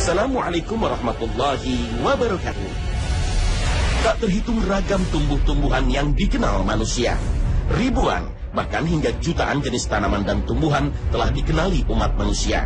Assalamualaikum warahmatullahi wabarakatuh. Tak terhitung ragam tumbuh-tumbuhan yang dikenal manusia. Ribuan, bahkan hingga jutaan jenis tanaman dan tumbuhan telah dikenali umat manusia.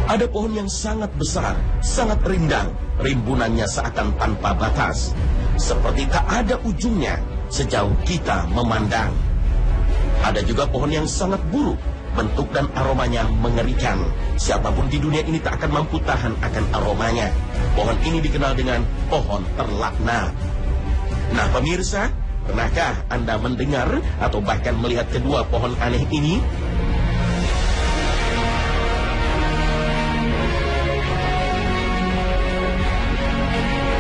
Ada pohon yang sangat besar, sangat rindang, rimbunannya seakan tanpa batas. Seperti tak ada ujungnya sejauh kita memandang. Ada juga pohon yang sangat buruk, bentuk dan aromanya mengerikan. Siapapun di dunia ini tak akan mampu tahan akan aromanya. Pohon ini dikenal dengan pohon terlaknat. Nah pemirsa, pernahkah Anda mendengar atau bahkan melihat kedua pohon aneh ini?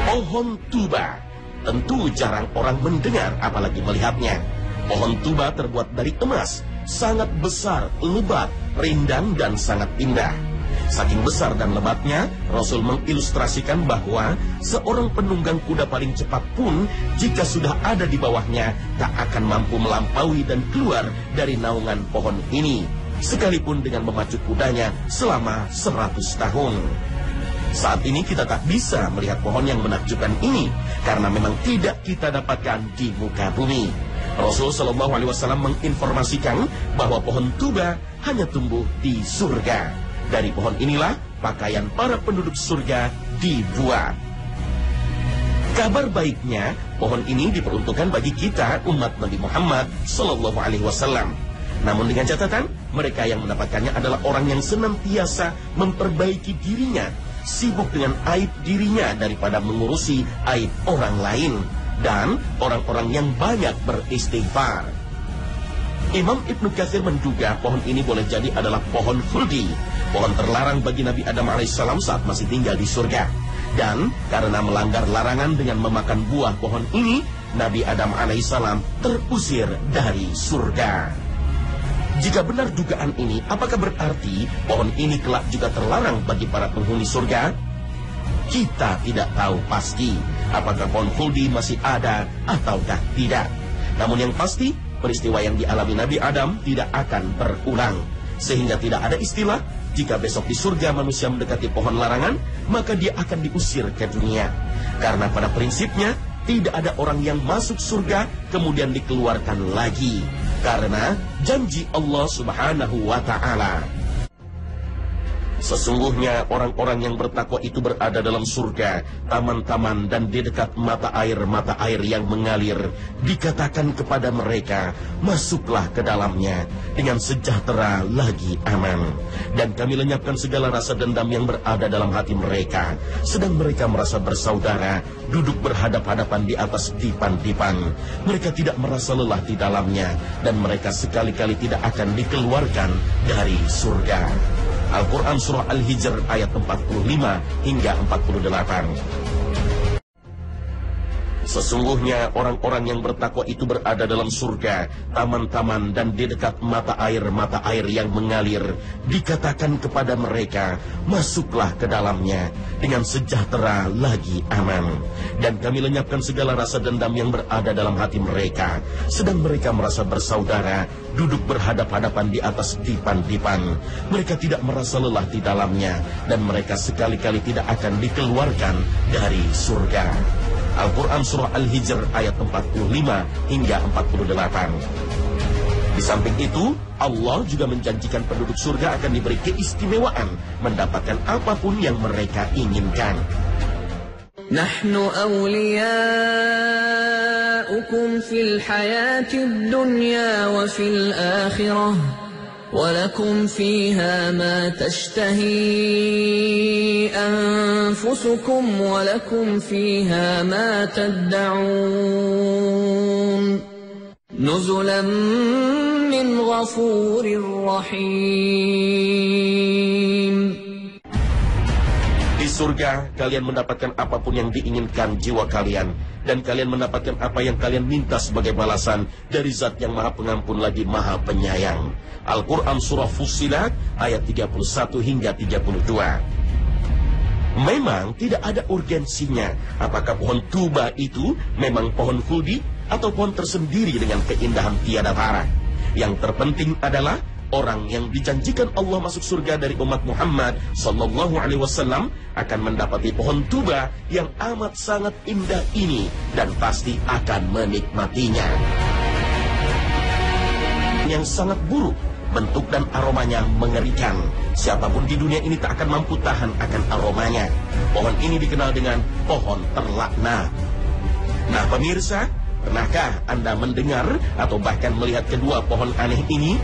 Pohon tuba. Tentu jarang orang mendengar apalagi melihatnya. Pohon tuba terbuat dari emas, sangat besar, lebat, rindang, dan sangat indah. Saking besar dan lebatnya, Rasul mengilustrasikan bahwa seorang penunggang kuda paling cepat pun, jika sudah ada di bawahnya, tak akan mampu melampaui dan keluar dari naungan pohon ini, sekalipun dengan memacu kudanya selama 100 tahun. Saat ini kita tak bisa melihat pohon yang menakjubkan ini, karena memang tidak kita dapatkan di muka bumi. Rasul Shallallahu Alaihi Wasallam menginformasikan bahwa pohon tuba hanya tumbuh di surga. Dari pohon inilah pakaian para penduduk surga dibuat. Kabar baiknya, pohon ini diperuntukkan bagi kita umat Nabi Muhammad Shallallahu Alaihi Wasallam. Namun dengan catatan, mereka yang mendapatkannya adalah orang yang senantiasa memperbaiki dirinya, sibuk dengan aib dirinya daripada mengurusi aib orang lain, dan orang-orang yang banyak beristighfar. Imam Ibnu Katsir menduga pohon ini boleh jadi adalah pohon khuldi, pohon terlarang bagi Nabi Adam alaihissalam saat masih tinggal di surga. Dan karena melanggar larangan dengan memakan buah pohon ini, Nabi Adam alaihissalam terusir dari surga. Jika benar dugaan ini, apakah berarti pohon ini kelak juga terlarang bagi para penghuni surga? Kita tidak tahu pasti apakah pohon khuldi masih ada ataukah tidak. Namun yang pasti, peristiwa yang dialami Nabi Adam tidak akan berulang. Sehingga tidak ada istilah, jika besok di surga manusia mendekati pohon larangan, maka dia akan diusir ke dunia. Karena pada prinsipnya, tidak ada orang yang masuk surga kemudian dikeluarkan lagi. Karena janji Allah Subhanahu wa Ta'ala. Sesungguhnya orang-orang yang bertakwa itu berada dalam surga, taman-taman, dan di dekat mata air yang mengalir. Dikatakan kepada mereka, masuklah ke dalamnya dengan sejahtera lagi aman. Dan kami lenyapkan segala rasa dendam yang berada dalam hati mereka. Sedang mereka merasa bersaudara, duduk berhadap-hadapan di atas dipan-dipan. Mereka tidak merasa lelah di dalamnya, dan mereka sekali-kali tidak akan dikeluarkan dari surga. Al-Quran Surah Al-Hijr ayat 45 hingga 48. Sesungguhnya orang-orang yang bertakwa itu berada dalam surga, taman-taman, dan di dekat mata air yang mengalir. Dikatakan kepada mereka, masuklah ke dalamnya dengan sejahtera lagi aman. Dan kami lenyapkan segala rasa dendam yang berada dalam hati mereka. Sedang mereka merasa bersaudara, duduk berhadap-hadapan di atas dipan-dipan. Mereka tidak merasa lelah di dalamnya, dan mereka sekali-kali tidak akan dikeluarkan dari surga. Al-Quran Surah Al-Hijr ayat 45 hingga 48. Di samping itu, Allah juga menjanjikan penduduk surga akan diberi keistimewaan mendapatkan apapun yang mereka inginkan. Nahnu awliya'ukum fil hayatid dunya wa fil akhirah. ولكم فيها ما تشتهي أنفسكم ولكم فيها ما تدعون نزلا من غفور رحيم. Di surga, kalian mendapatkan apapun yang diinginkan jiwa kalian. Dan kalian mendapatkan apa yang kalian minta sebagai balasan dari Zat yang Maha Pengampun lagi Maha Penyayang. Al-Quran Surah Fussilat ayat 31 hingga 32. Memang tidak ada urgensinya apakah pohon tuba itu memang pohon khuldi atau pohon tersendiri dengan keindahan tiada tara. Yang terpenting adalah orang yang dijanjikan Allah masuk surga dari umat Muhammad Sallallahu Alaihi Wasallam akan mendapati pohon tuba yang amat sangat indah ini dan pasti akan menikmatinya. Yang sangat buruk, bentuk dan aromanya mengerikan. Siapapun di dunia ini tak akan mampu tahan akan aromanya. Pohon ini dikenal dengan pohon terlaknat. Nah pemirsa, pernahkah Anda mendengar atau bahkan melihat kedua pohon aneh ini?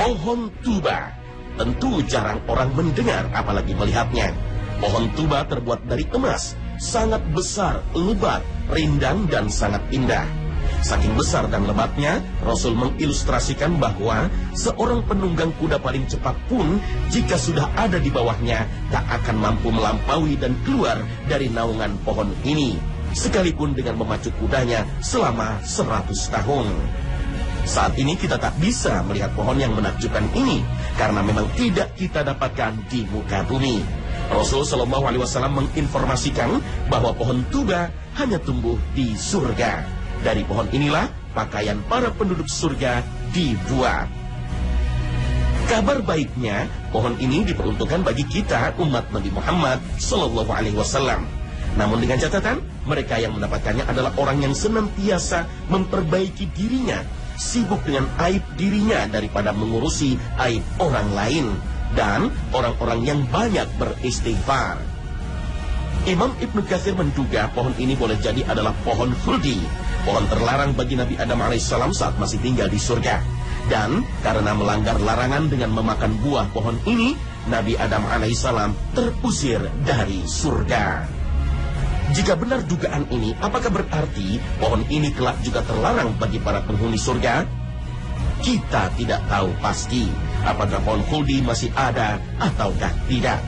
Pohon tuba tentu jarang orang mendengar apalagi melihatnya. Pohon tuba terbuat dari emas, sangat besar, lebat, rindang dan sangat indah. Saking besar dan lebatnya, Rasul mengilustrasikan bahwa seorang penunggang kuda paling cepat pun jika sudah ada di bawahnya tak akan mampu melampaui dan keluar dari naungan pohon ini, sekalipun dengan memacu kudanya selama 100 tahun. Saat ini kita tak bisa melihat pohon yang menakjubkan ini karena memang tidak kita dapatkan di muka bumi. Rasul Shallallahu Alaihi Wasallam menginformasikan bahwa pohon tuba hanya tumbuh di surga. Dari pohon inilah pakaian para penduduk surga dibuat. Kabar baiknya, pohon ini diperuntukkan bagi kita umat Nabi Muhammad Shallallahu Alaihi Wasallam. Namun dengan catatan, mereka yang mendapatkannya adalah orang yang senantiasa memperbaiki dirinya, sibuk dengan aib dirinya daripada mengurusi aib orang lain, dan orang-orang yang banyak beristighfar. Imam Ibnu Katsir menduga pohon ini boleh jadi adalah pohon khuldi, pohon terlarang bagi Nabi Adam alaihissalam saat masih tinggal di surga. Dan karena melanggar larangan dengan memakan buah pohon ini, Nabi Adam alaihissalam terusir dari surga. Jika benar dugaan ini, apakah berarti pohon ini kelak juga terlarang bagi para penghuni surga? Kita tidak tahu pasti apakah pohon khuldi masih ada ataukah tidak.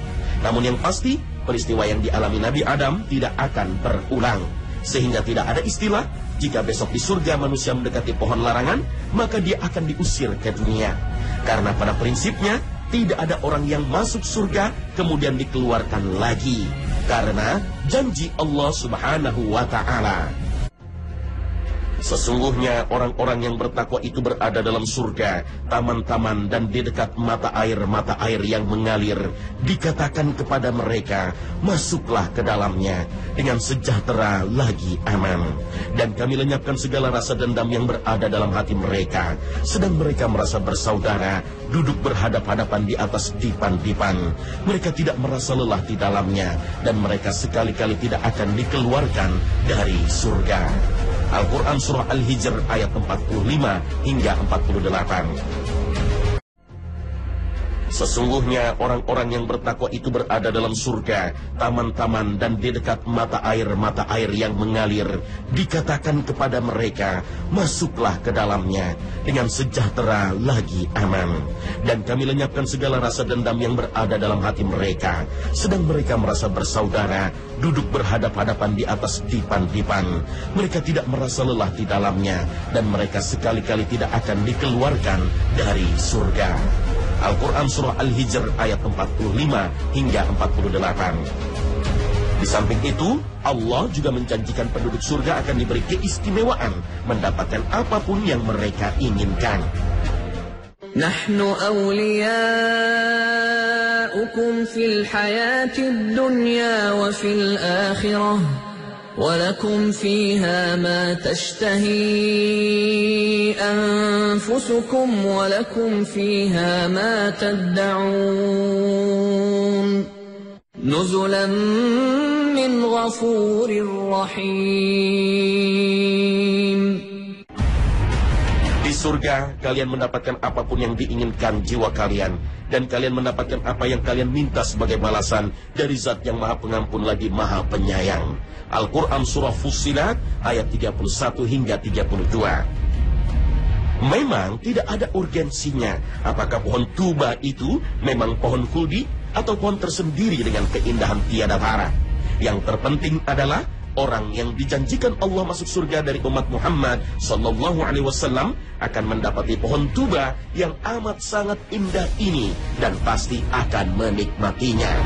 Namun yang pasti, peristiwa yang dialami Nabi Adam tidak akan berulang. Sehingga tidak ada istilah, jika besok di surga manusia mendekati pohon larangan, maka dia akan diusir ke dunia. Karena pada prinsipnya, tidak ada orang yang masuk surga kemudian dikeluarkan lagi. Karena janji Allah Subhanahu wa Ta'ala. Sesungguhnya orang-orang yang bertakwa itu berada dalam surga, taman-taman dan di dekat mata air yang mengalir. Dikatakan kepada mereka, masuklah ke dalamnya dengan sejahtera lagi aman. Dan kami lenyapkan segala rasa dendam yang berada dalam hati mereka. Sedang mereka merasa bersaudara, duduk berhadap-hadapan di atas dipan-dipan. Mereka tidak merasa lelah di dalamnya, dan mereka sekali-kali tidak akan dikeluarkan dari surga. Al-Quran Surah Al-Hijr ayat 45 hingga 48. Sesungguhnya orang-orang yang bertakwa itu berada dalam surga, taman-taman dan di dekat mata air yang mengalir. Dikatakan kepada mereka, masuklah ke dalamnya dengan sejahtera lagi aman. Dan kami lenyapkan segala rasa dendam yang berada dalam hati mereka. Sedang mereka merasa bersaudara, duduk berhadap-hadapan di atas dipan-dipan. Mereka tidak merasa lelah di dalamnya, dan mereka sekali-kali tidak akan dikeluarkan dari surga. Al-Quran Surah Al-Hijr ayat 45 hingga 48. Di samping itu, Allah juga menjanjikan penduduk surga akan diberi keistimewaan, mendapatkan apapun yang mereka inginkan. Nahnu awliya'ukum fil hayatid dunya wa fil akhirah. ولكم فيها ما تشتهي أنفسكم ولكم فيها ما تدعون نزلا من غفور رحيم. Di surga, kalian mendapatkan apapun yang diinginkan jiwa kalian. Dan kalian mendapatkan apa yang kalian minta sebagai balasan dari Zat yang Maha Pengampun lagi Maha Penyayang. Al-Quran Surah Fussilat ayat 31 hingga 32. Memang tidak ada urgensinya apakah pohon tuba itu memang pohon khuldi atau pohon tersendiri dengan keindahan tiada tara. Yang terpenting adalah orang yang dijanjikan Allah masuk surga dari umat Muhammad Sallallahu Alaihi Wasallam akan mendapati pohon tuba yang amat sangat indah ini dan pasti akan menikmatinya.